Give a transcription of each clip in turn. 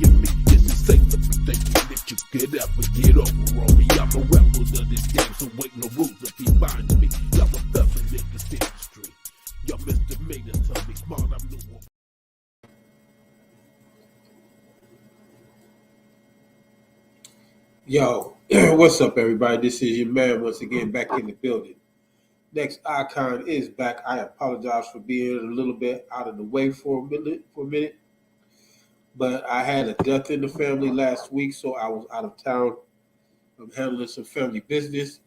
in me. This is safe to be thinking that you could ever get over on me. I'm a rebel of this game, so ain't no rules if you find me. Y'all a felon in this industry. Y'all misdemeanors, tell me smart, I'm new. Yo, what's up, everybody? This is your man once again back in the building. Next icon is back. I apologize for being a little bit out of the way for a minute. But I had a death in the family last week, so I was out of town. I'm handling some family business.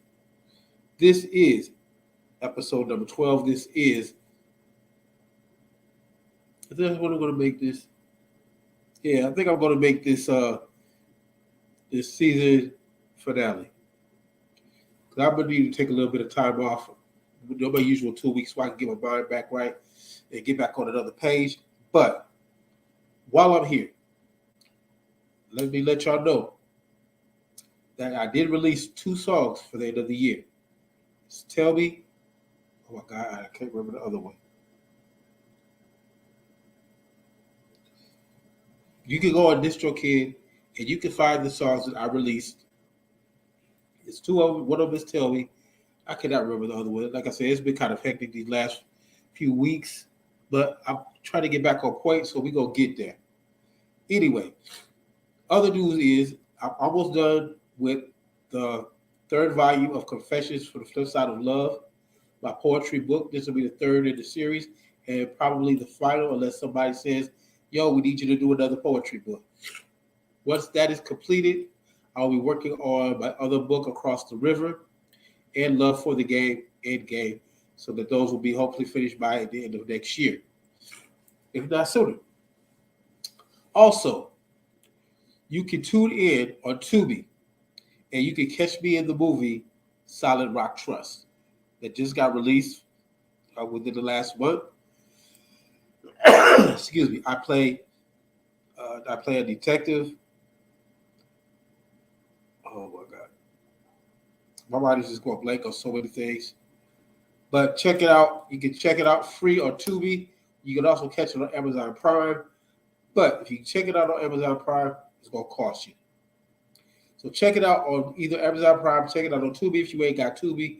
This is episode number 12. This is, I think I'm going to make this. Yeah, I think I'm going to make this this season finale. Because I'm going to need to take a little bit of time off. Do my usual 2 weeks so I can get my mind back right and get back on another page. But while I'm here, let me let y'all know that I did release 2 songs for the end of the year. It's Tell Me. Oh my God, I can't remember the other one. You can go on DistroKid and you can find the songs that I released. It's 2 of them. One of them is Tell Me. I cannot remember the other one. Like I said, it's been kind of hectic these last few weeks, but I'm trying to get back on point, so we're going to get there. Anyway, other news is I'm almost done with the 3rd volume of Confessions for the Flip Side of Love, my poetry book. This will be the 3rd in the series and probably the final unless somebody says, yo, we need you to do another poetry book. Once that is completed, I'll be working on my other book, Across the River, and Love for the Game, Endgame, so that those will be hopefully finished by the end of next year, if not sooner. Also, you can tune in on Tubi, and you can catch me in the movie Solid Rock Trust that just got released within the last month. Excuse me. I play a detective. Oh my God. My mind is just going blank on so many things. But check it out. You can check it out free on Tubi. You can also catch it on Amazon Prime. But if you check it out on Amazon Prime, it's going to cost you. So check it out on either Amazon Prime, check it out on Tubi if you ain't got Tubi.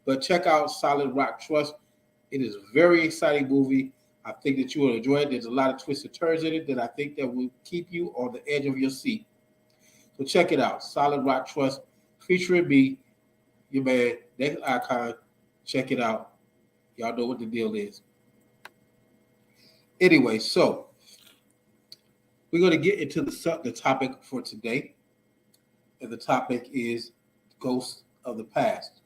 But check out Solid Rock Trust. It is a very exciting movie. I think that you will enjoy it. There's a lot of twists and turns in it that I think that will keep you on the edge of your seat. So check it out. Solid Rock Trust, featuring me, your man, Next Icon. Check it out. Y'all know what the deal is. Anyway, so we're going to get into the topic for today. And the topic is Ghosts of the Past.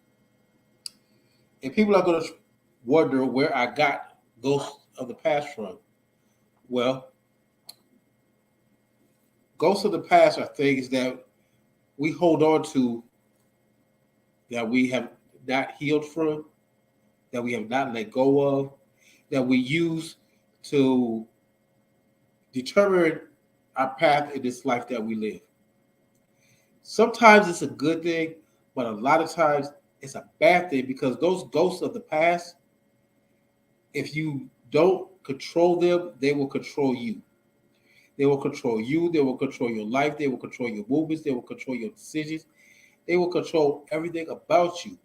And people are going to wonder where I got Ghosts of the Past from. Well, Ghosts of the Past are things that we hold on to that we have not healed from, that we have not let go of, that we use to determine our path in this life that we live. Sometimes it's a good thing, but a lot of times it's a bad thing because those ghosts of the past, if you don't control them, they will control you. They will control you. They will control your life. They will control your movements. They will control your decisions. They will control everything about you.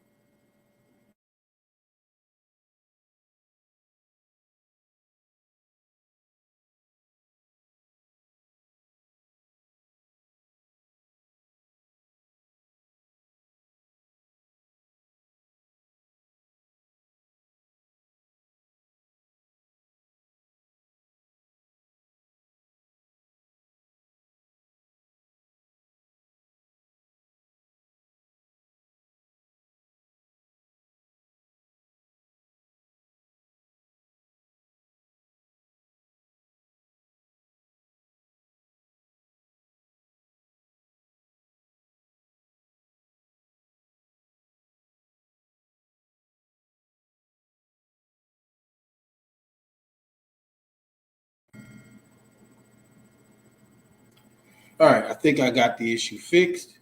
All right, I think I got the issue fixed.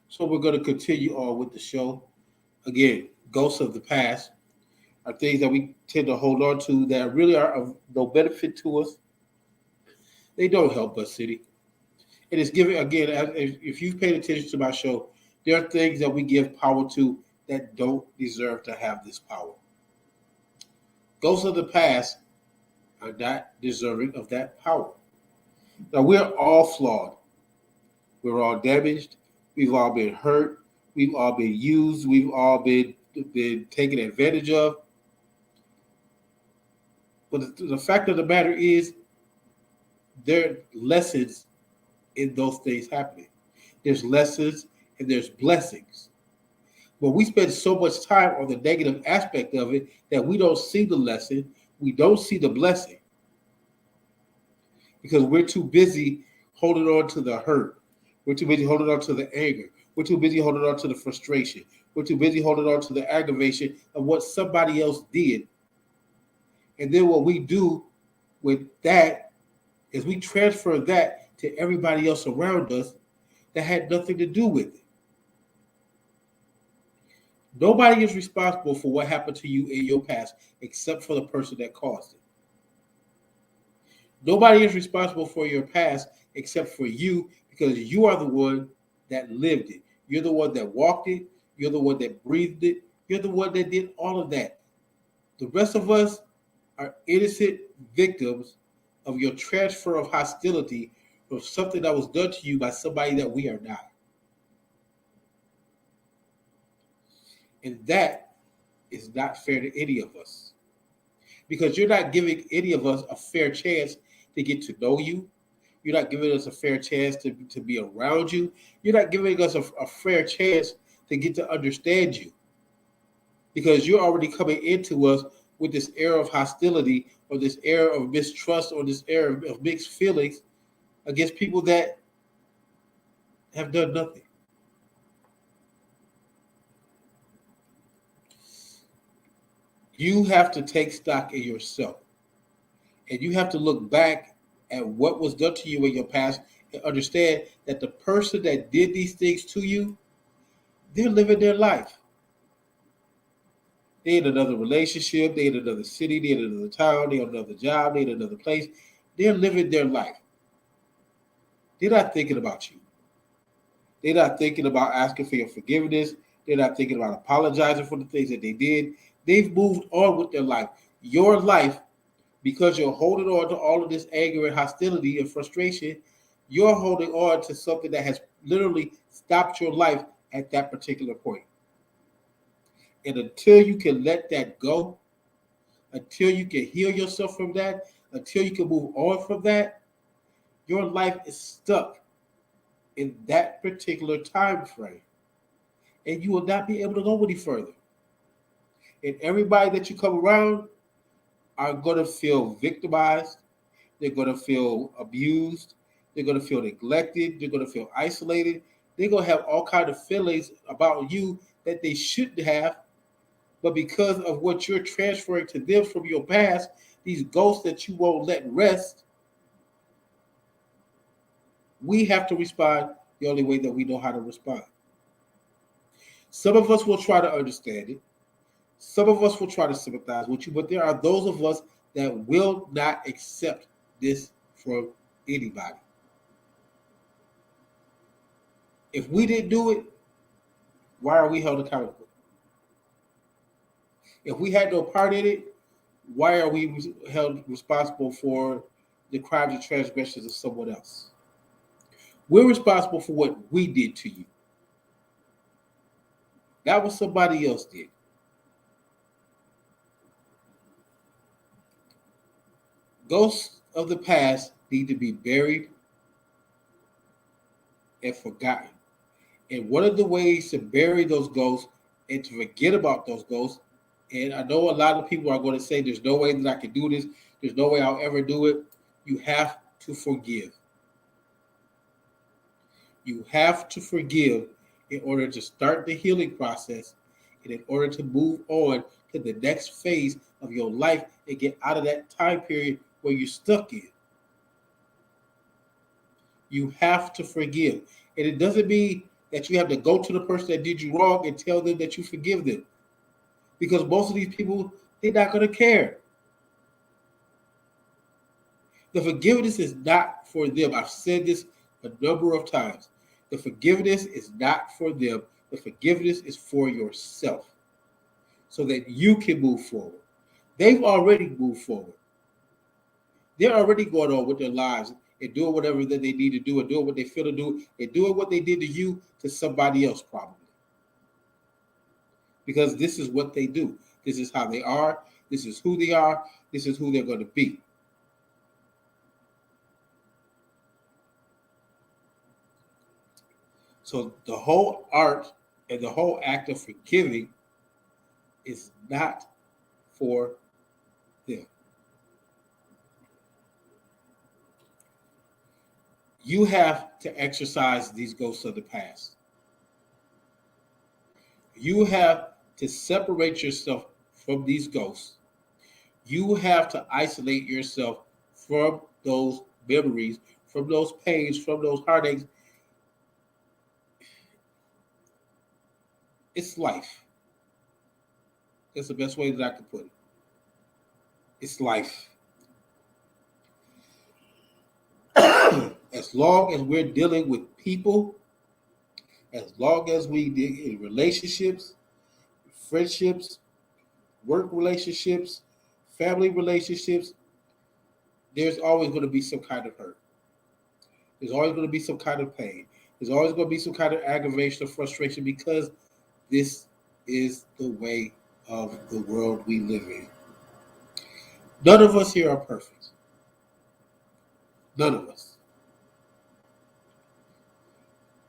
So we're going to continue on with the show. Again, ghosts of the past are things that we tend to hold on to that really are of no benefit to us. They don't help us, City. It is giving, again, if you've paid attention to my show, there are things that we give power to that don't deserve to have this power. Ghosts of the past are not deserving of that power. Now, we're all flawed. We're all damaged. We've all been hurt. We've all been used. We've all been taken advantage of. But the fact of the matter is, there are lessons in those things happening. There's lessons and there's blessings. But we spend so much time on the negative aspect of it that we don't see the lesson. We don't see the blessing because we're too busy holding on to the hurt. We're too busy holding on to the anger. We're too busy holding on to the frustration. We're too busy holding on to the aggravation of what somebody else did. And then what we do with that is we transfer that to everybody else around us that had nothing to do with it. Nobody is responsible for what happened to you in your past except for the person that caused it. Nobody is responsible for your past except for you because you are the one that lived it. You're the one that walked it. You're the one that breathed it. You're the one that did all of that. The rest of us are innocent victims of your transfer of hostility from something that was done to you by somebody that we are not. And that is not fair to any of us. Because you're not giving any of us a fair chance to get to know you. You're not giving us a fair chance to be around you. You're not giving us a fair chance to get to understand you. Because you're already coming into us with this air of hostility or this air of mistrust or this air of mixed feelings against people that have done nothing. You have to take stock in yourself. And you have to look back at what was done to you in your past and understand that the person that did these things to you, they're living their life. They in another relationship, they in another city, they in another town, they in another job, they in another place. They're living their life. They're not thinking about you. They're not thinking about asking for your forgiveness. They're not thinking about apologizing for the things that they did. They've moved on with their life. Your life, because you're holding on to all of this anger and hostility and frustration, you're holding on to something that has literally stopped your life at that particular point. And until you can let that go, until you can heal yourself from that, until you can move on from that, your life is stuck in that particular time frame. And you will not be able to go any further. And everybody that you come around are going to feel victimized. They're going to feel abused. They're going to feel neglected. They're going to feel isolated. They're going to have all kinds of feelings about you that they shouldn't have. But because of what you're transferring to them from your past, these ghosts that you won't let rest, we have to respond the only way that we know how to respond. Some of us will try to understand it. Some of us will try to sympathize with you, but there are those of us that will not accept this from anybody. If we didn't do it, why are we held accountable? If we had no part in it, why are we held responsible for the crimes and transgressions of someone else? We're responsible for what we did to you. That was somebody else did. Ghosts of the past need to be buried and forgotten. And one of the ways to bury those ghosts and to forget about those ghosts, and I know a lot of people are going to say, there's no way that I can do this. There's no way I'll ever do it. You have to forgive. You have to forgive in order to start the healing process and in order to move on to the next phase of your life and get out of that time period where you're stuck in. You have to forgive. And it doesn't mean that you have to go to the person that did you wrong and tell them that you forgive them. Because most of these people, they're not going to care. The forgiveness is not for them. I've said this a number of times. The forgiveness is not for them. The forgiveness is for yourself so that you can move forward. They've already moved forward. They're already going on with their lives and doing whatever that they need to do and doing what they feel to do and doing what they did to you to somebody else probably. Because this is what they do. This is how they are. This is who they are. This is who they're going to be. So the whole art and the whole act of forgiving is not for them. You have to exercise these ghosts of the past. You have to separate yourself from these ghosts. You have to isolate yourself from those memories, from those pains, from those heartaches. It's life. That's the best way that I can put it. It's life. As long as we're dealing with people, as long as we deal in relationships, friendships, work relationships, family relationships, there's always going to be some kind of hurt. There's always going to be some kind of pain. There's always going to be some kind of aggravation or frustration because this is the way of the world we live in. None of us here are perfect. None of us.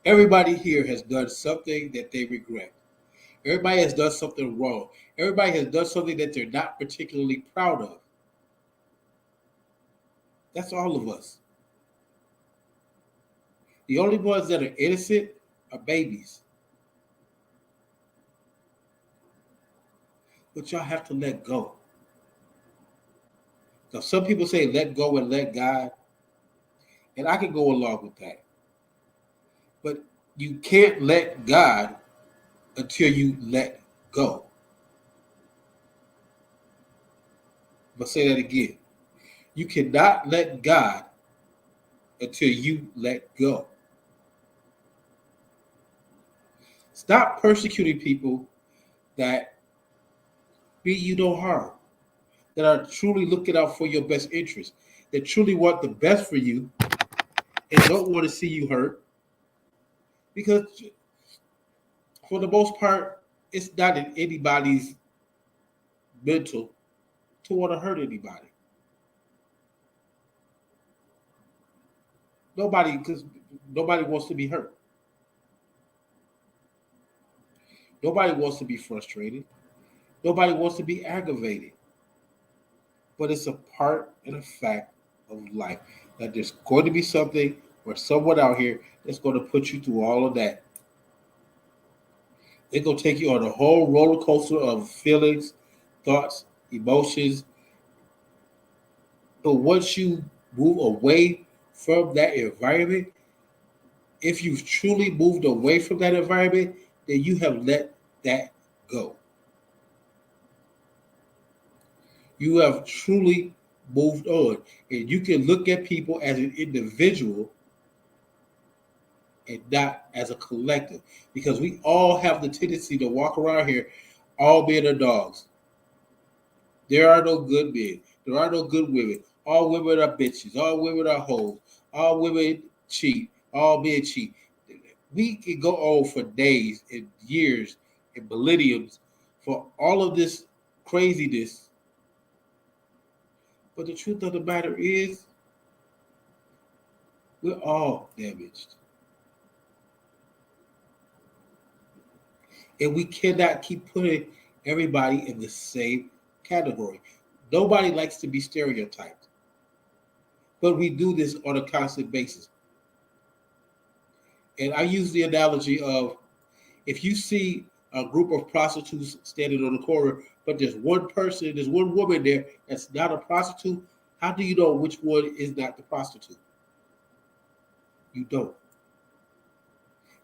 Everybody here has done something that they regret. Everybody has done something wrong. Everybody has done something that they're not particularly proud of. That's all of us. The only ones that are innocent are babies. But y'all have to let go. Now, some people say let go and let God, and I can go along with that. But you can't let God until you let go. I'm going to say that again. You cannot let God until you let go. Stop persecuting people that mean you no harm, that are truly looking out for your best interest, that truly want the best for you and don't want to see you hurt. Because for the most part, it's not in anybody's mental to want to hurt anybody. Because nobody wants to be hurt. Nobody wants to be frustrated. Nobody wants to be aggravated. But it's a part and a fact of life that there's going to be something or someone out here that's going to put you through all of that. They're going to take you on a whole roller coaster of feelings, thoughts, emotions. But once you move away from that environment, if you've truly moved away from that environment, then you have let that go. You have truly moved on. And you can look at people as an individual and not as a collective. Because we all have the tendency to walk around here, all men are dogs. There are no good men. There are no good women. All women are bitches. All women are hoes. All women cheat. All men cheat. We can go on for days and years and millenniums for all of this craziness. But the truth of the matter is, we're all damaged. And we cannot keep putting everybody in the same category. Nobody likes to be stereotyped. But we do this on a constant basis. And I use the analogy of if you see a group of prostitutes standing on the corner, but there's one person, there's one woman there that's not a prostitute, how do you know which one is not the prostitute? You don't.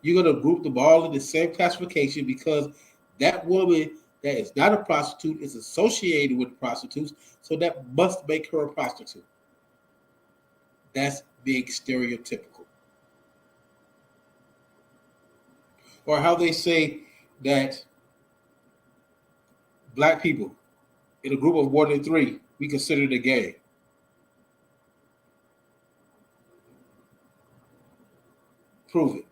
You're going to group them all in the same classification because that woman that is not a prostitute is associated with prostitutes, so that must make her a prostitute. That's being stereotypical. Or how they say that black people in a group of more than three, we consider the gay. Prove it.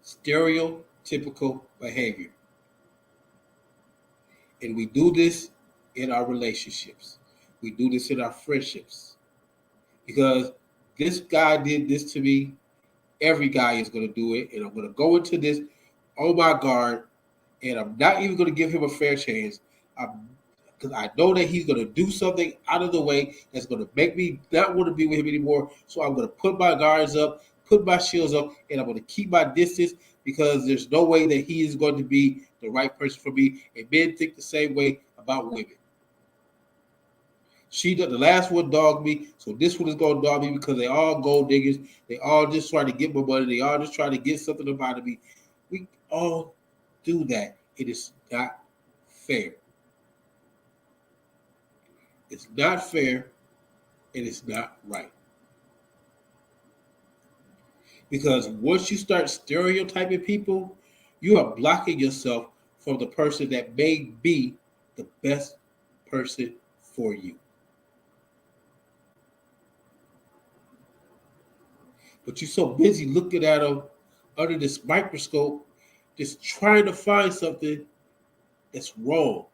Stereotypical behavior. And we do this in our relationships. We do this in our friendships. Because this guy did this to me, every guy is going to do it. And I'm going to go into this on my guard. And I'm not even going to give him a fair chance. Because I know that he's going to do something out of the way that's going to make me not want to be with him anymore. So I'm going to put my guards up, put my shields up, and I'm going to keep my distance because there's no way that he is going to be the right person for me. And men think the same way about women. The last one dogged me, so this one is going to dog me because they all gold diggers. They all just trying to get my money. They all just trying to get something about me. We all do that. It is not fair. It's not fair, and it's not right. Because once you start stereotyping people, you are blocking yourself from the person that may be the best person for you. But you're so busy looking at them under this microscope, just trying to find something that's wrong.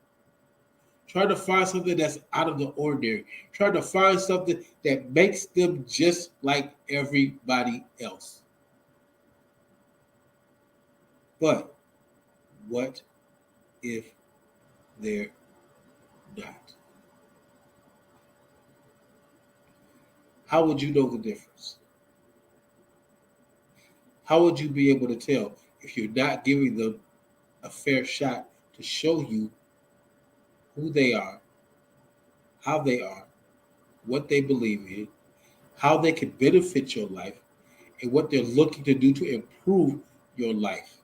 Trying to find something that's out of the ordinary. Trying to find something that makes them just like everybody else. But what if they're not? How would you know the difference? How would you be able to tell if you're not giving them a fair shot to show you who they are, how they are, what they believe in, how they can benefit your life, and what they're looking to do to improve your life?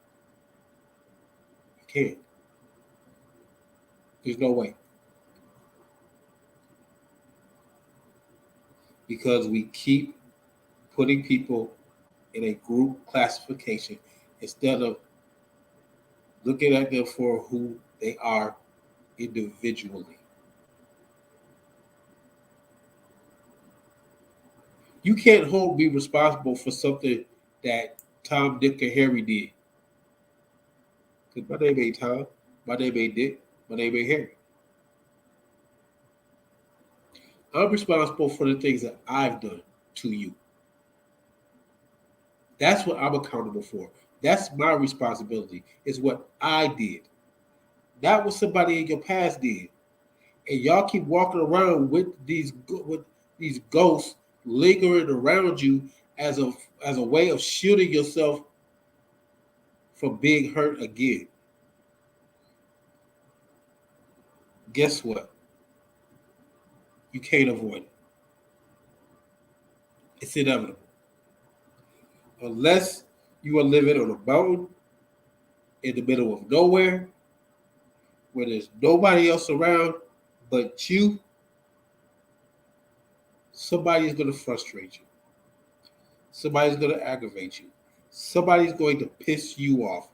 You can't. There's no way. Because we keep putting people in a group classification instead of looking at them for who they are individually. You can't hold me responsible for something that Tom, Dick, and Harry did. Because my name ain't Tom, my name ain't Dick, my name ain't Harry. I'm responsible for the things that I've done to you. That's what I'm accountable for. That's my responsibility, is what I did. Not what somebody in your past did. And y'all keep walking around with these ghosts lingering around you as a way of shielding yourself from being hurt again. Guess what? You can't avoid it. It's inevitable. Unless you are living on a mountain in the middle of nowhere where there's nobody else around but you, somebody is going to frustrate you. Somebody's going to aggravate you. Somebody's going to piss you off.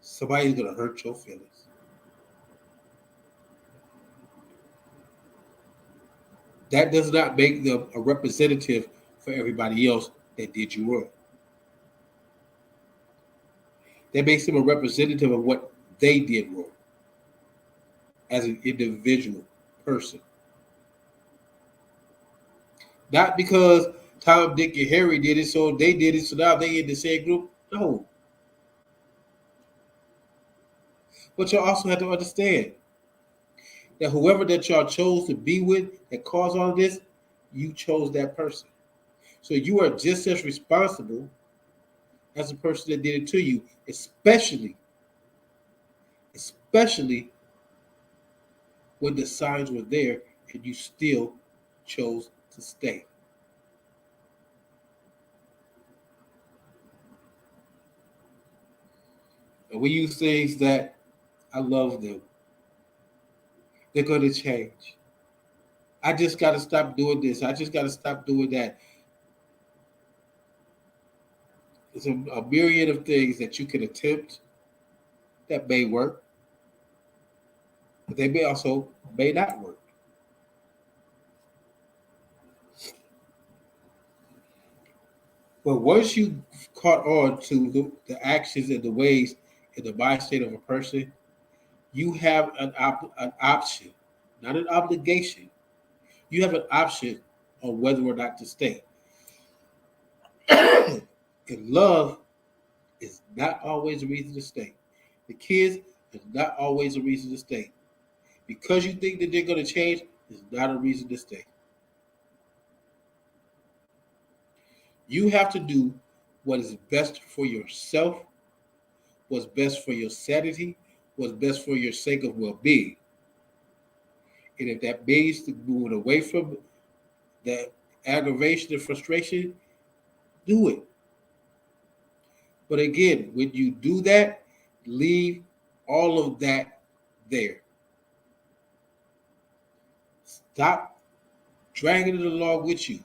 Somebody's going to hurt your feelings. That does not make them a representative for everybody else that did you wrong. That makes them a representative of what they did wrong as an individual person. Not because Tom, Dick, and Harry did it, so they did it, so now they in the same group. No. But y'all also have to understand that whoever that y'all chose to be with that caused all of this, you chose that person. So you are just as responsible as the person that did it to you, especially when the signs were there and you still chose to stay. And we use things that I love them. They're going to change. I just got to stop doing this. I just got to stop doing that. There's a myriad of things that you can attempt that may work, but they may not work. But once you caught on to the actions and the ways and the mind state of a person, you have an option, not an obligation. You have an option on whether or not to stay. And love is not always a reason to stay. The kids is not always a reason to stay. Because you think that they're going to change is not a reason to stay. You have to do what is best for yourself, what's best for your sanity, what's best for your sake of well-being. And if that means to move away from that aggravation and frustration, do it. But again, when you do that, leave all of that there. Stop dragging it along with you.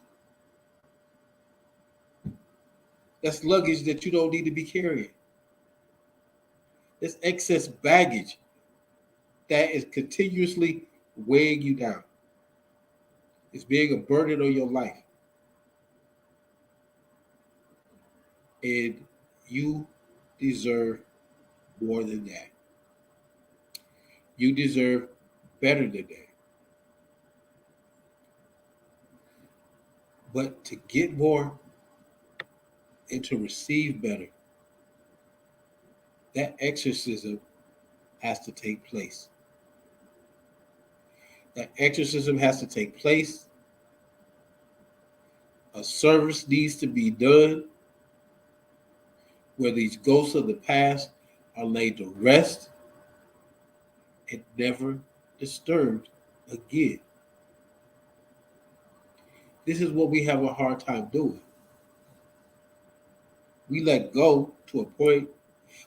That's luggage that you don't need to be carrying. That's excess baggage that is continuously weighing you down. It's being a burden on your life. And you deserve more than that. You deserve better than that. But to get more and to receive better, that exorcism has to take place. That exorcism has to take place. A service needs to be done where these ghosts of the past are laid to rest and never disturbed again. This is what we have a hard time doing. We let go to a point,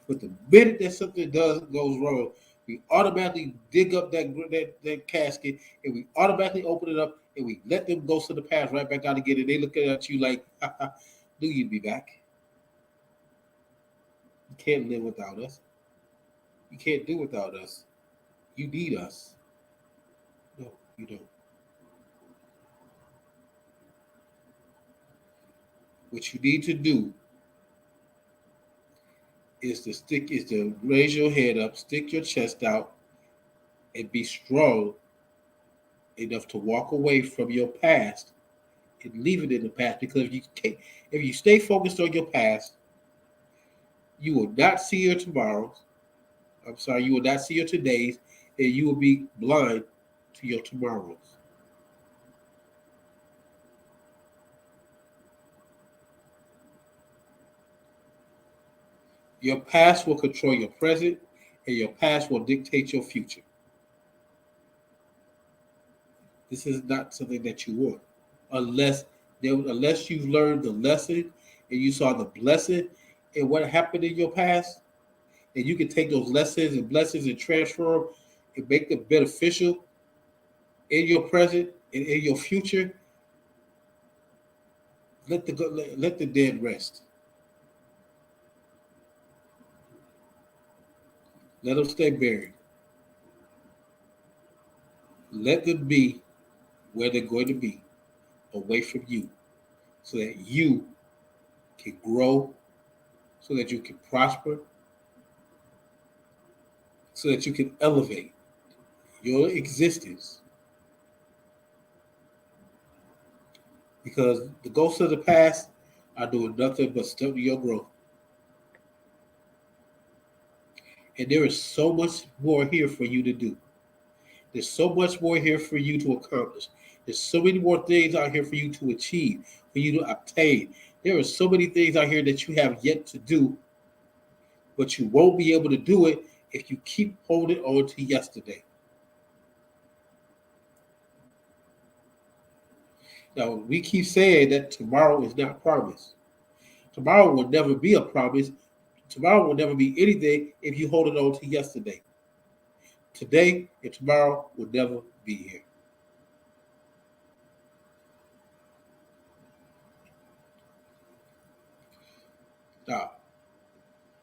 but the minute that something goes wrong, we automatically dig up that casket and we automatically open it up and we let them ghosts of the past right back out again. And they look at you like, do you be back? You can't live without us. You can't do without us. You need us. No, you don't. What you need to do is to raise your head up, stick your chest out, and be strong enough to walk away from your past and leave it in the past. Because if you stay focused on your past, you will not see your tomorrows. You will not see your todays, and you will be blind to your tomorrows. Your past will control your present, and your past will dictate your future. This is not something that you want, unless you've learned the lesson and you saw the blessing in what happened in your past, and you can take those lessons and blessings and transfer them and make them beneficial in your present and in your future. Let the dead rest. Let them stay buried. Let them be where they're going to be, away from you, so that you can grow, so that you can prosper, so that you can elevate your existence. Because the ghosts of the past are doing nothing but stunting your growth. And there is so much more here for you to do. There's so much more here for you to accomplish. There's so many more things out here for you to achieve, for you to obtain. There are so many things out here that you have yet to do, but you won't be able to do it if you keep holding on to yesterday. Now, we keep saying that tomorrow is not promised. Tomorrow will never be a promise. Tomorrow will never be anything if you hold it on to yesterday. Today and tomorrow will never be here. Now,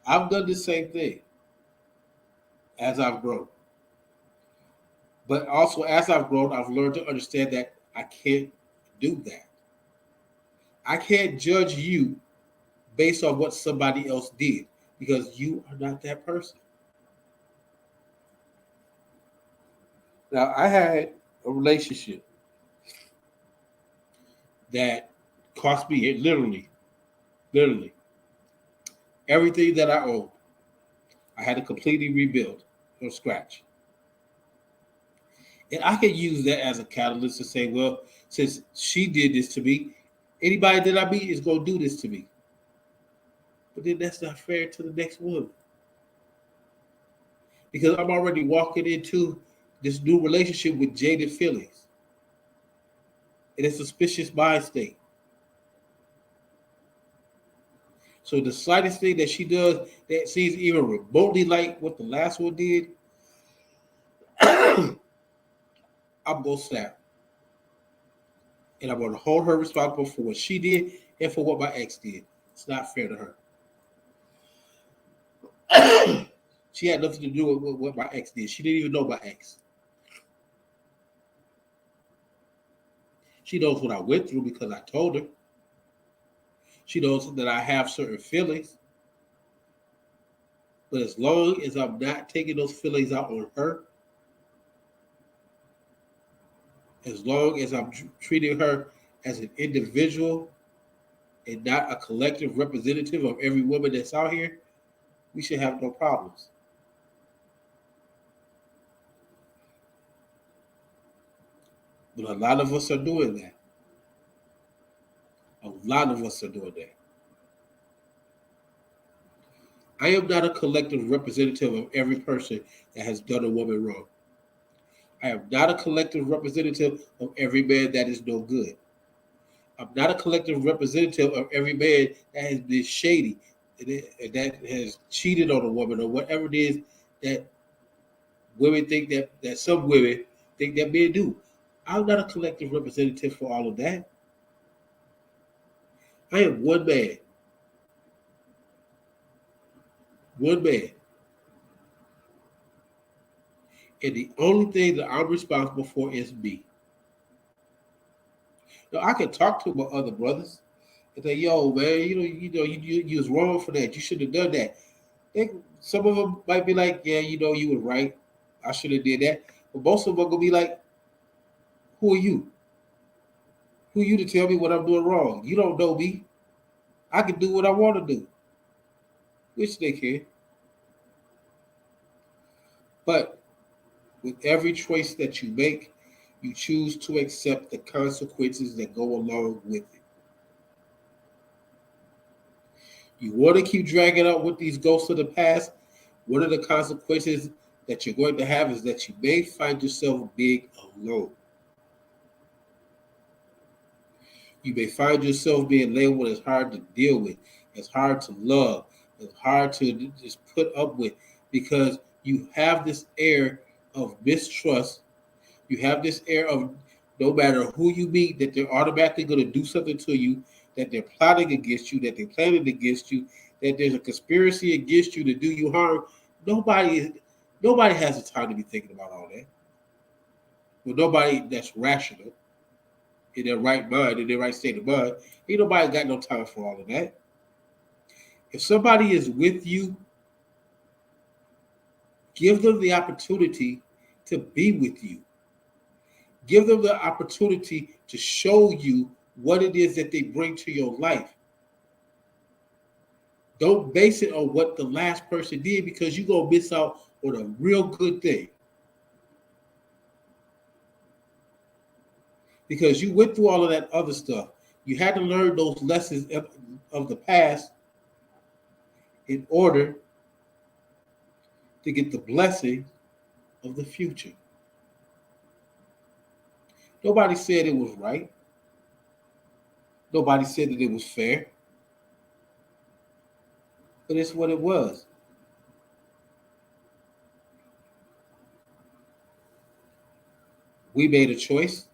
I've done the same thing as I've grown. But also, as I've grown, I've learned to understand that I can't do that. I can't judge you based on what somebody else did because you are not that person. Now, I had a relationship that cost me literally everything that I owned. I had to completely rebuild from scratch. And I could use that as a catalyst to say, well, since she did this to me, anybody that I meet is going to do this to me. But then that's not fair to the next woman because I'm already walking into this new relationship with jaded feelings and a suspicious mind state. So the slightest thing that she does that seems even remotely like what the last one did, I'm going to snap. And I'm going to hold her responsible for what she did and for what my ex did. It's not fair to her. She had nothing to do with what my ex did. She didn't even know my ex. She knows what I went through because I told her. She knows that I have certain feelings. But as long as I'm not taking those feelings out on her, as long as I'm treating her as an individual and not a collective representative of every woman that's out here, we should have no problems. But a lot of us are doing that. A lot of us are doing that. I am not a collective representative of every person that has done a woman wrong. I am not a collective representative of every man that is no good. I'm not a collective representative of every man that has been shady, and that has cheated on a woman or whatever it is that women think that some women think that men do. I'm not a collective representative for all of that. I am one man. One man. And the only thing that I'm responsible for is me. Now I can talk to my other brothers and say, "Yo, man, you was wrong for that. You should have done that." Some of them might be like, "Yeah, you were right. I should have did that." But most of them are gonna be like, "Who are you? Who are you to tell me what I'm doing wrong? You don't know me. I can do what I want to do," which they can. But with every choice that you make, you choose to accept the consequences that go along with it. You want to keep dragging out with these ghosts of the past. One of the consequences that you're going to have is that you may find yourself being alone. You may find yourself being labeled as hard to deal with, as hard to love, as hard to just put up with, because you have this air of mistrust. You have this air of no matter who you meet, that they're automatically going to do something to you, that they're plotting against you, that they're planning against you, that there's a conspiracy against you to do you harm. Nobody, nobody has the time to be thinking about all that. Well, nobody that's rational, in their right mind, in their right state of mind, ain't nobody got no time for all of that. If somebody is with you, give them the opportunity to be with you. Give them the opportunity to show you what it is that they bring to your life. Don't base it on what the last person did because you're going to miss out on a real good thing. Because you went through all of that other stuff. You had to learn those lessons of the past in order to get the blessing of the future. Nobody said it was right. Nobody said that it was fair. But it's what it was. We made a choice.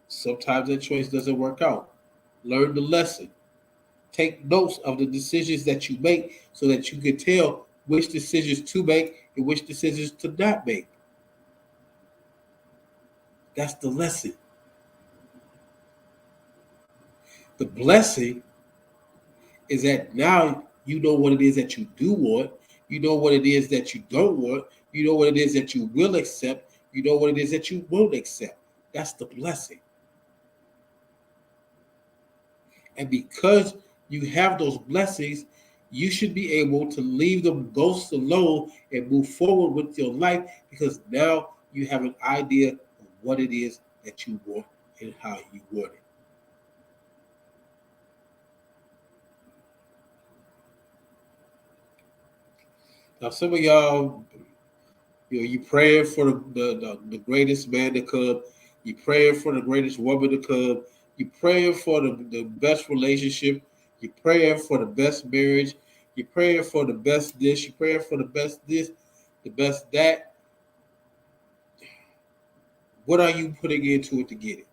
Sometimes that choice doesn't work out. Learn the lesson. Take notes of the decisions that you make so that you can tell which decisions to make and which decisions to not make. That's the lesson. The blessing is that now you know what it is that you do want, you know what it is that you don't want, you know what it is that you will accept, you know what it is that you won't accept. That's the blessing. And because you have those blessings, you should be able to leave the ghosts alone and move forward with your life because now you have an idea of what it is that you want and how you want it. Now, some of y'all, you praying for the greatest man to come, you praying for the greatest woman to come, you praying for the best relationship, you praying for the best marriage, you praying for the best this, you praying for the best this, the best that. What are you putting into it to get it?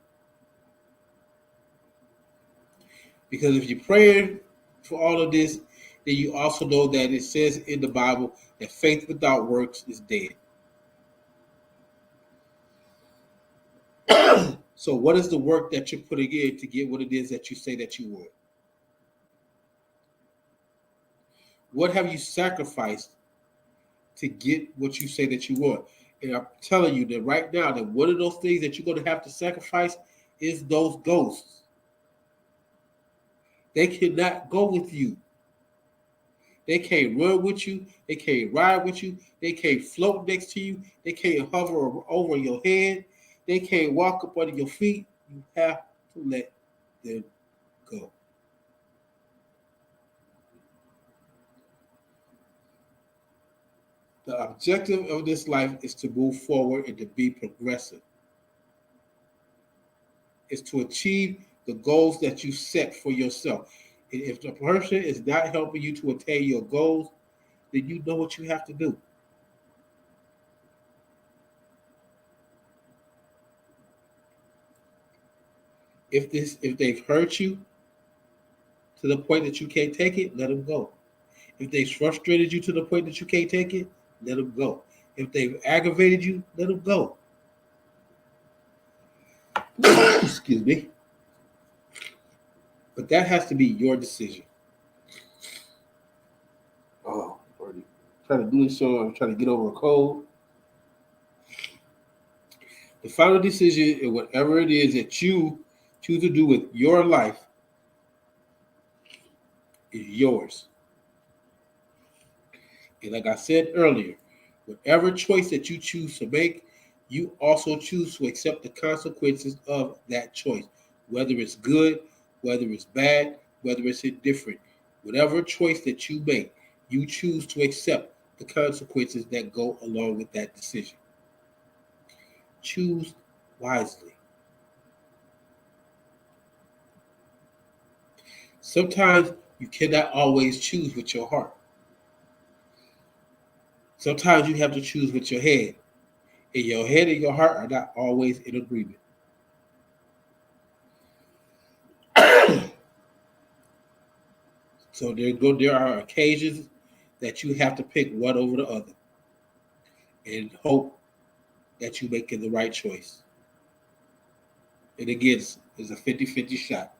Because if you're praying for all of this, then you also know that it says in the Bible that faith without works is dead. So what is the work that you're putting in to get what it is that you say that you want? What have you sacrificed to get what you say that you want? And I'm telling you that right now, that one of those things that you're going to have to sacrifice is those ghosts. They cannot go with you. They can't run with you. They can't ride with you. They can't float next to you. They can't hover over your head. They can't walk up under your feet. You have to let them go. The objective of this life is to move forward and to be progressive. Is to achieve the goals that you set for yourself. And if the person is not helping you to attain your goals, then you know what you have to do. If they've hurt you to the point that you can't take it, let them go. If they've frustrated you to the point that you can't take it, let them go. If they've aggravated you, let them go. Excuse me. But that has to be your decision. Oh, already trying to do this show. I'm trying to get over a cold. The final decision in whatever it is that you choose to do with your life is yours. And like I said earlier, whatever choice that you choose to make, you also choose to accept the consequences of that choice, whether it's good, whether it's bad, whether it's indifferent. Whatever choice that you make, you choose to accept the consequences that go along with that decision. Choose wisely. Sometimes you cannot always choose with your heart. Sometimes you have to choose with your head. And your head and your heart are not always in agreement. So there are occasions that you have to pick one over the other and hope that you make the right choice. And again, it's a 50-50 shot.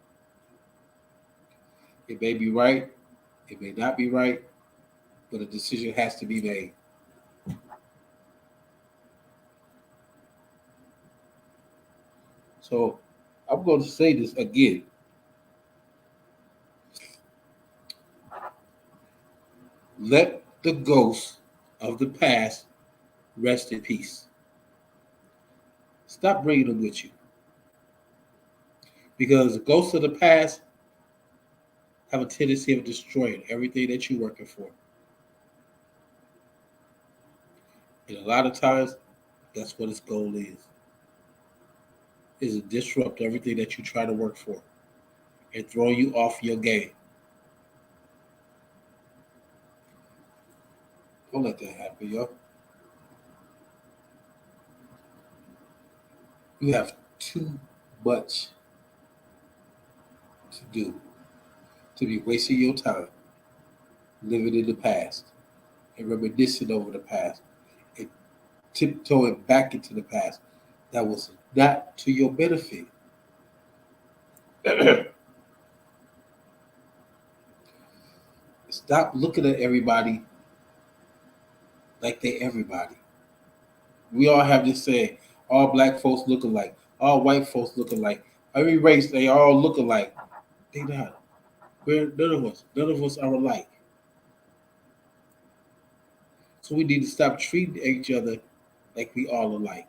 It may be right, it may not be right, but a decision has to be made. So I'm going to say this again. Let the ghosts of the past rest in peace. Stop bringing them with you. Because the ghosts of the past have a tendency of destroying everything that you're working for. And a lot of times, that's what its goal is to disrupt everything that you try to work for and throw you off your game. Don't let that happen, yo. You have too much to do. to be wasting your time living in the past and reminiscing over the past and tiptoeing back into the past that was not to your benefit. Stop looking at everybody like they everybody. We all have this saying, all black folks look alike, all white folks look alike, every race, they all look alike. They not. None of us are alike. So we need to stop treating each other like we all alike.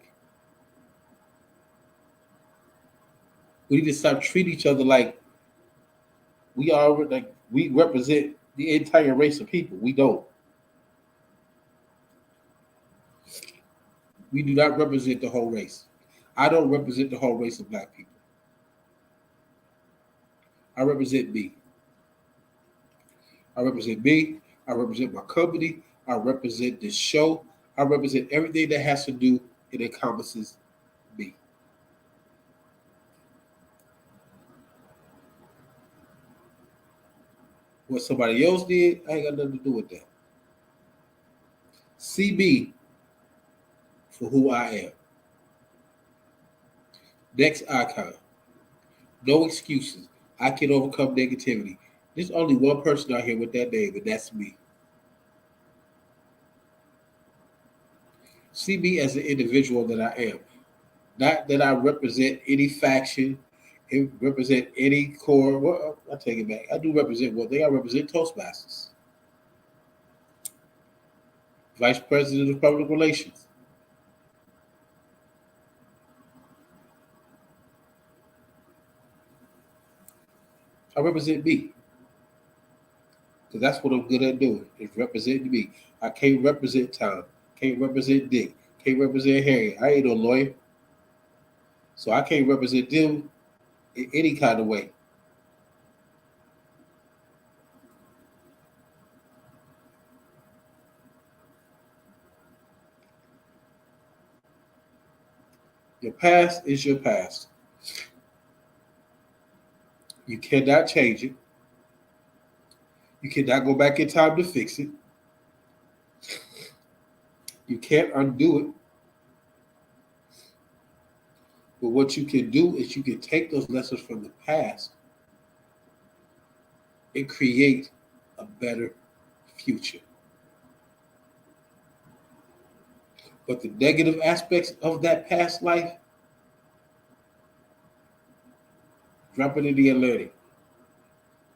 We need to stop treating each other like we represent the entire race of people. We don't. We do not represent the whole race. I don't represent the whole race of black people. I represent me. I represent me. I represent my company. I represent this show. I represent everything that has to do, it encompasses me. What somebody else did, I ain't got nothing to do with that. See me for who I am. Next icon. No excuses. I can overcome negativity. There's only one person out here with that name, and that's me. See me as the individual that I am. Not that I represent any faction, represent any core. Well, I take it back. I do represent one thing. I represent Toastmasters, Vice President of Public Relations. I represent me because that's what I'm good at doing. Is representing me. I can't represent Tom. Can't represent Dick. Can't represent Harry. I ain't no lawyer, so I can't represent them in any kind of way. Your past is your past. You cannot change it. You cannot go back in time to fix it. You can't undo it. But what you can do is you can take those lessons from the past and create a better future. But the negative aspects of that past life, drop it in the Atlantic,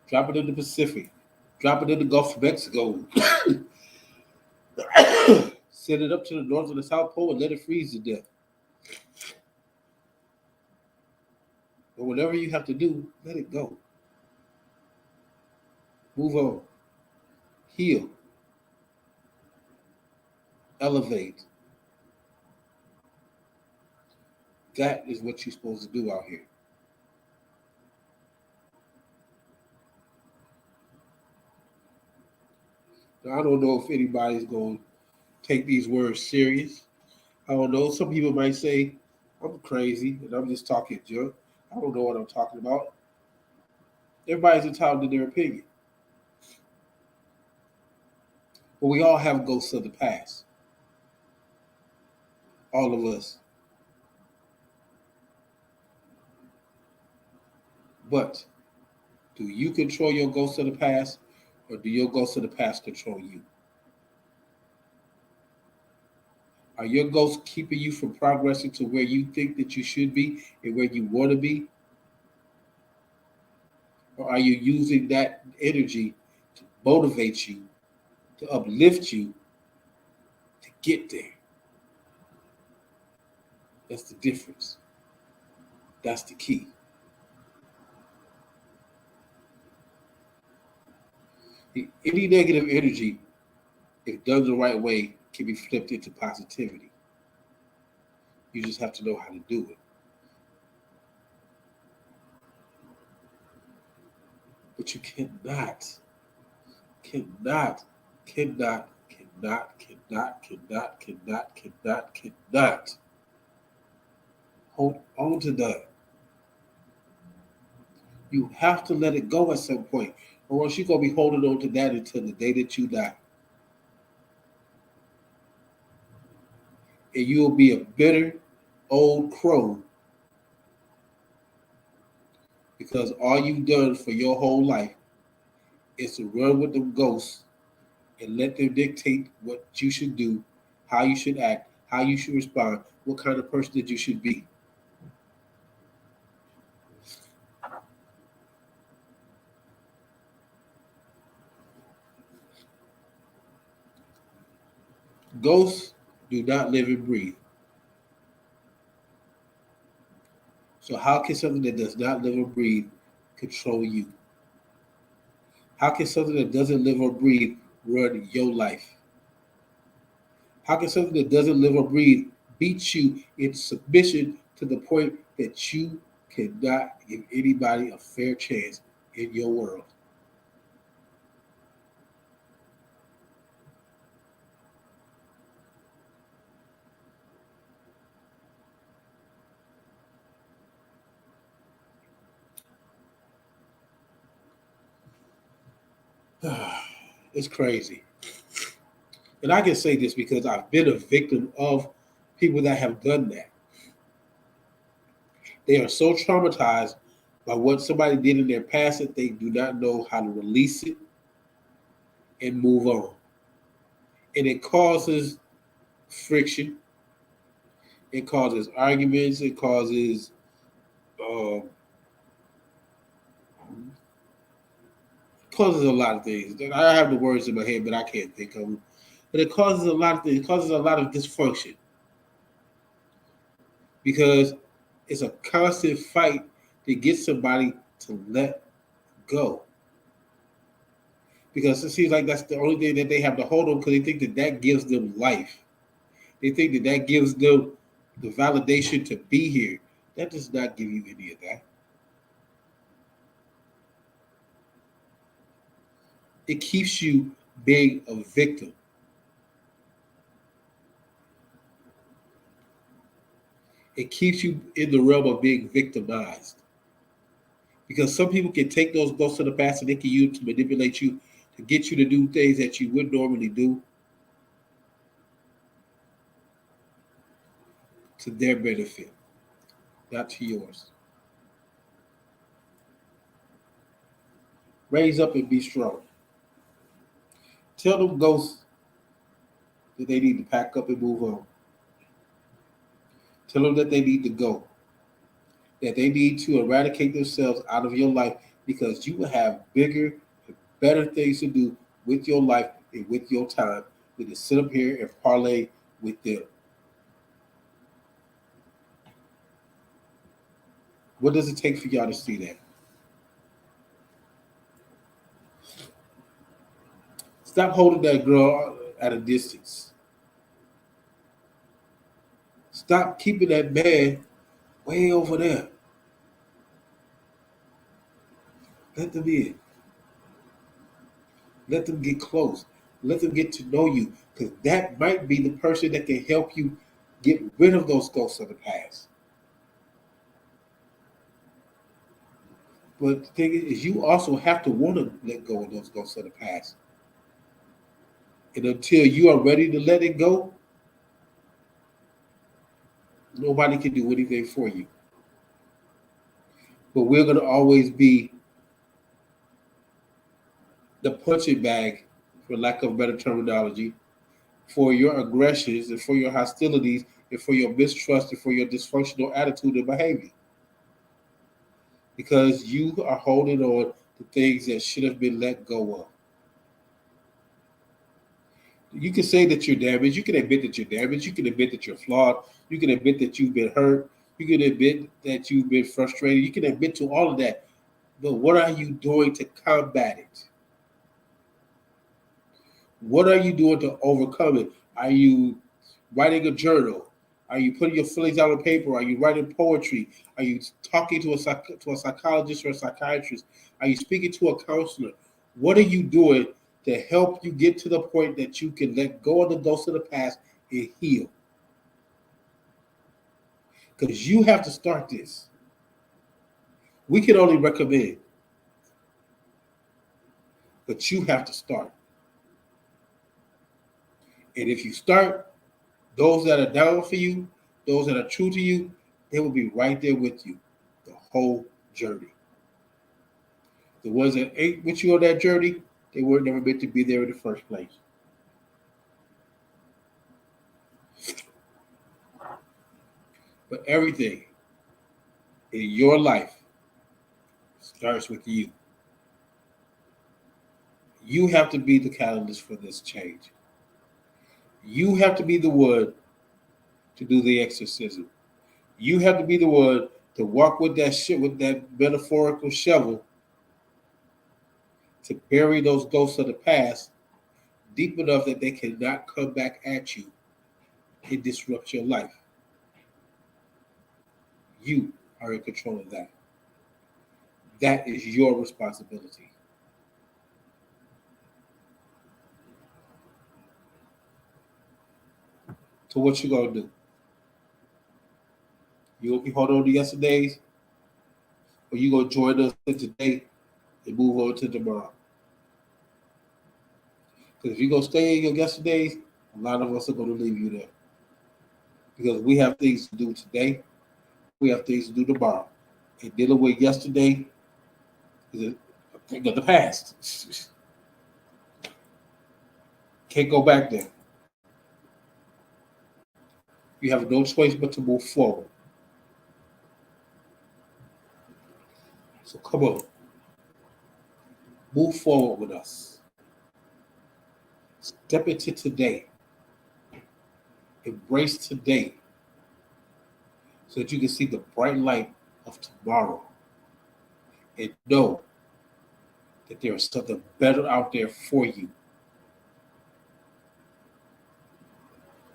drop it in the Pacific, drop it in the Gulf of Mexico, send it up to the North and the South Pole and let it freeze to death. But whatever you have to do, let it go. Move on. Heal. Elevate. That is what you're supposed to do out here. Now, I don't know if anybody's going to take these words serious. I don't know. Some people might say, I'm crazy and I'm just talking junk. I don't know what I'm talking about. Everybody's entitled to their opinion. But we all have ghosts of the past. All of us. But do you control your ghosts of the past, or do your ghosts of the past control you? Are your ghosts keeping you from progressing to where you think that you should be and where you want to be? Or are you using that energy to motivate you, to uplift you, to get there? That's the difference. That's the key. Any negative energy, if done the right way, can be flipped into positivity. You just have to know how to do it. But you cannot hold on to that. You have to let it go at some point, or else you're gonna be holding on to that until the day that you die, and you'll be a bitter old crow because all you've done for your whole life is to run with them ghosts and let them dictate what you should do, how you should act, how you should respond, what kind of person that you should be. Ghosts do not live and breathe. So how can something that does not live or breathe control you? How can something that doesn't live or breathe run your life? How can something that doesn't live or breathe beat you in submission to the point that you cannot give anybody a fair chance in your world? It's crazy. And I can say this because I've been a victim of people that have done that. They are so traumatized by what somebody did in their past that they do not know how to release it and move on. And it causes friction, it causes arguments, um, causes a lot of things. I have the words in my head, but I can't think of them. But it causes a lot of things. It causes a lot of dysfunction because it's a constant fight to get somebody to let go. Because it seems like that's the only thing that they have to hold on because they think that that gives them life. They think that that gives them the validation to be here. That does not give you any of that. It keeps you being a victim. It keeps you in the realm of being victimized. Because some people can take those ghosts of the past and they can use to manipulate you to get you to do things that you wouldn't normally do to their benefit, not to yours. Raise up and be strong. Tell them ghosts that they need to pack up and move on. Tell them that they need to go, that they need to eradicate themselves out of your life because you will have bigger and better things to do with your life and with your time than to sit up here and parlay with them. What does it take for y'all to see that? Stop holding that girl at a distance. Stop keeping that man way over there. Let them in. Let them get close. Let them get to know you because that might be the person that can help you get rid of those ghosts of the past. But the thing is, you also have to want to let go of those ghosts of the past. And until you are ready to let it go, nobody can do anything for you. But we're going to always be the punching bag, for lack of better terminology, for your aggressions and for your hostilities and for your mistrust and for your dysfunctional attitude and behavior. Because you are holding on to things that should have been let go of. You can say that you're damaged. You can admit that you're damaged. You can admit that you're flawed. You can admit that you've been hurt. You can admit that you've been frustrated. You can admit to all of that. But what are you doing to combat it? What are you doing to overcome it? Are you writing a journal? Are you putting your feelings out on paper? Are you writing poetry? Are you talking to a psychologist or a psychiatrist? Are you speaking to a counselor? What are you doing to help you get to the point that you can let go of the ghosts of the past and heal? Because you have to start this. We can only recommend. But you have to start. And if you start, those that are down for you, those that are true to you, they will be right there with you the whole journey. The ones that ain't with you on that journey, they were never meant to be there in the first place. But everything in your life starts with you. You have to be the catalyst for this change. You have to be the one to do the exorcism. You have to be the one to walk with that shit, with that metaphorical shovel, to bury those ghosts of the past deep enough that they cannot come back at you and disrupt your life. You are in control of that. That is your responsibility. So what you gonna do? You gonna be holding on to yesterday's, or you gonna join us today and move on to tomorrow? Because if you gonna stay in your yesterday's, a lot of us are gonna leave you there. Because we have things to do today, we have things to do tomorrow. And dealing with yesterday is a thing of the past. Can't go back there. You have no choice but to move forward. So come on, move forward with us. Step into today. Embrace today so that you can see the bright light of tomorrow and know that there is something better out there for you.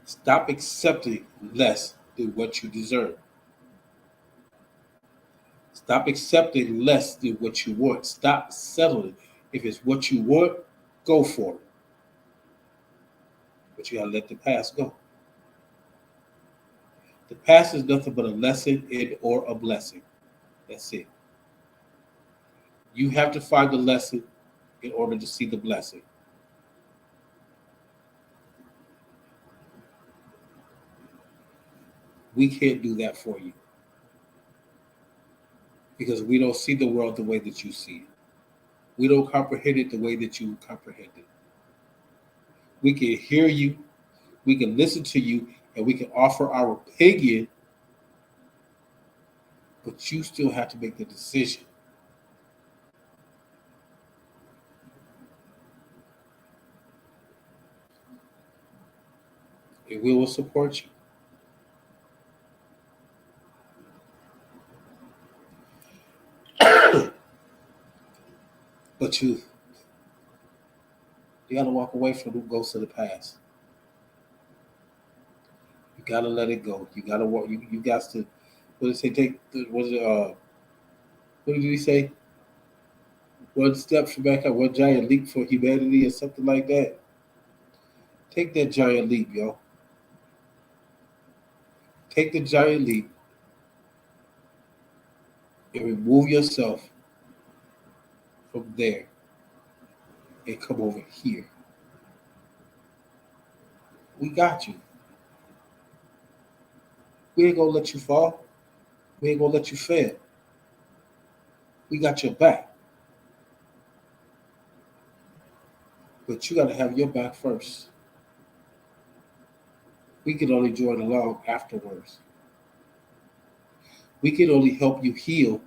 Stop accepting less than what you deserve. Stop accepting less than what you want. Stop settling. If it's what you want, go for it. But you gotta let the past go. The past is nothing but a lesson or a blessing. That's it. You have to find the lesson in order to see the blessing. We can't do that for you because we don't see the world the way that you see it. We don't comprehend it the way that you comprehend it. We can hear you, we can listen to you, and we can offer our opinion, but you still have to make the decision. And we will support you. But you gotta walk away from the ghosts of the past. You gotta let it go. You gotta walk. You got to. What did it say? Take. Was it? What did he say? One step for back up, one giant leap for humanity, or something like that. Take that giant leap, yo. Take the giant leap and remove yourself from there and come over here. We got you. We ain't gonna let you fall. We ain't gonna let you fail. We got your back. But you gotta have your back first. We can only join along afterwards. We can only help you heal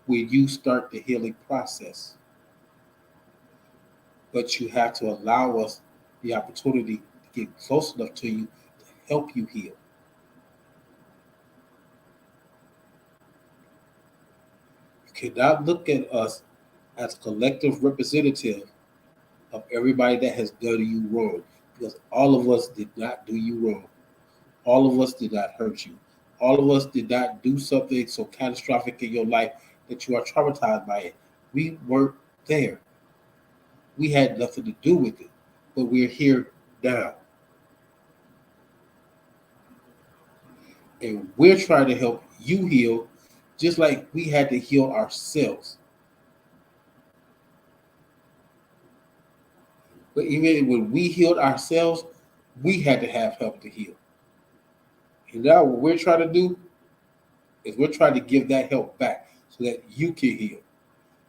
when you start the healing process. But you have to allow us the opportunity to get close enough to you to help you heal. You cannot look at us as a collective representative of everybody that has done you wrong, because all of us did not do you wrong. All of us did not hurt you. All of us did not do something so catastrophic in your life that you are traumatized by it. We weren't there. We had nothing to do with it, but we're here now. And we're trying to help you heal just like we had to heal ourselves. But even when we healed ourselves, we had to have help to heal. And now what we're trying to do is we're trying to give that help back so that you can heal,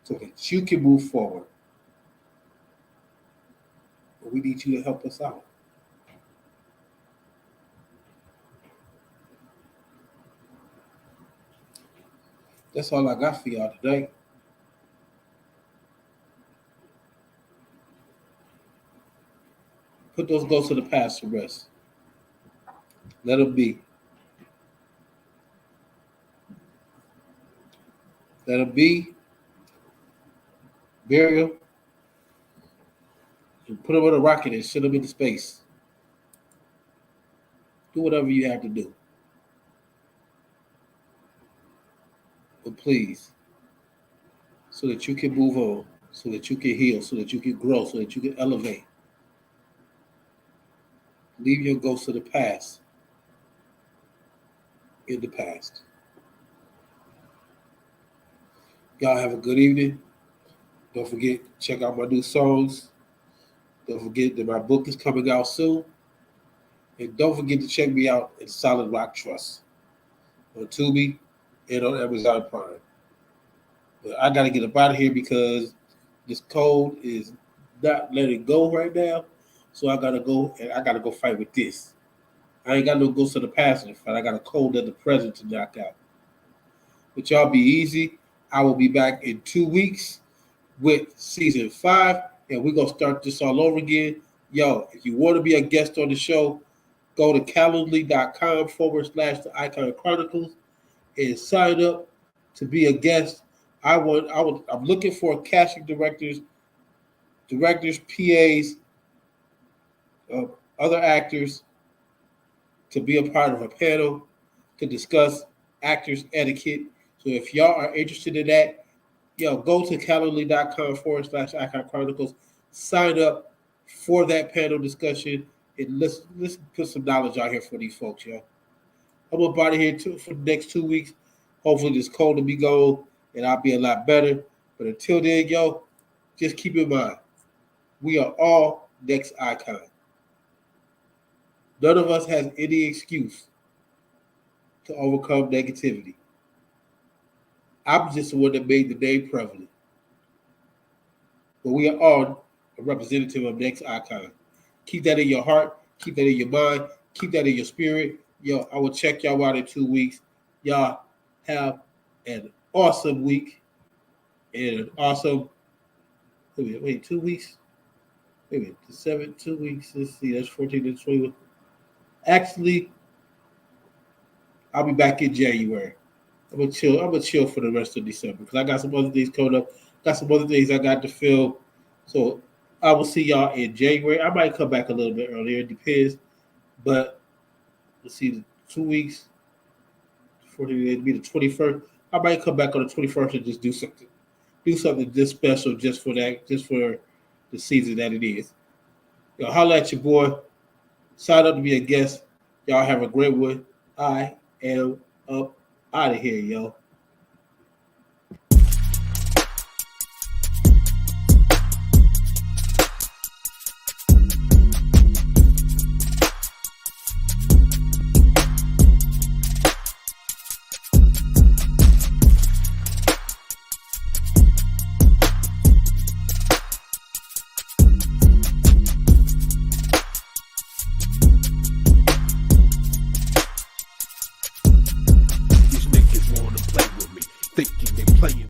so that you can move forward. But we need you to help us out. That's all I got for y'all today. Put those ghosts of the past to rest. Let them be. Let them be. Bury them. And put them on a rocket and send them into space. Do whatever you have to do. But please, so that you can move on, so that you can heal, so that you can grow, so that you can elevate. Leave your ghosts of the past in the past. Y'all have a good evening. Don't forget to check out my new songs. Don't forget that my book is coming out soon. And don't forget to check me out at Solid Rock Trust on Tubi and on Amazon Prime. But I got to get up out of here because this cold is not letting go right now. So I got to go, and I got to go fight with this. I ain't got no ghost of the past to fight. I got a cold of the present to knock out. But y'all be easy. I will be back in 2 weeks with season 5, and we're going to start this all over again. Yo, if you want to be a guest on the show, go to calendly.com/the ICON Chronicles and sign up to be a guest. I'm looking for casting directors, PAs, other actors to be a part of a panel to discuss actors etiquette. So if y'all are interested in that, go to calendly.com/ICON Chronicles, sign up for that panel discussion, and let's put some knowledge out here for these folks, yo. I'm up out of here for the next 2 weeks. Hopefully this cold will be gone and I'll be a lot better. But until then, just keep in mind, we are all next icon. None of us has any excuse to overcome negativity. I'm just the one that made the name prevalent. But we are all a representative of next icon. Keep that in your heart. Keep that in your mind. Keep that in your spirit. I will check y'all out in 2 weeks. Y'all have an awesome week and an awesome, 2 weeks? 2 weeks. Let's see, that's 14 to 21. Actually, I'll be back in January. I'm gonna chill for the rest of December because I got some other things coming up. Got some other things I got to fill. So I will see y'all in January. I might come back a little bit earlier. It depends. But let's see, the 2 weeks. 14 it'd be the 21st. I might come back on the 21st and just do something. Do something just special just for that, just for the season that it is. Holla at your boy. Sign up to be a guest. Y'all have a great one. I am up out of here, yo. These niggas wanna play with me, thinking they playing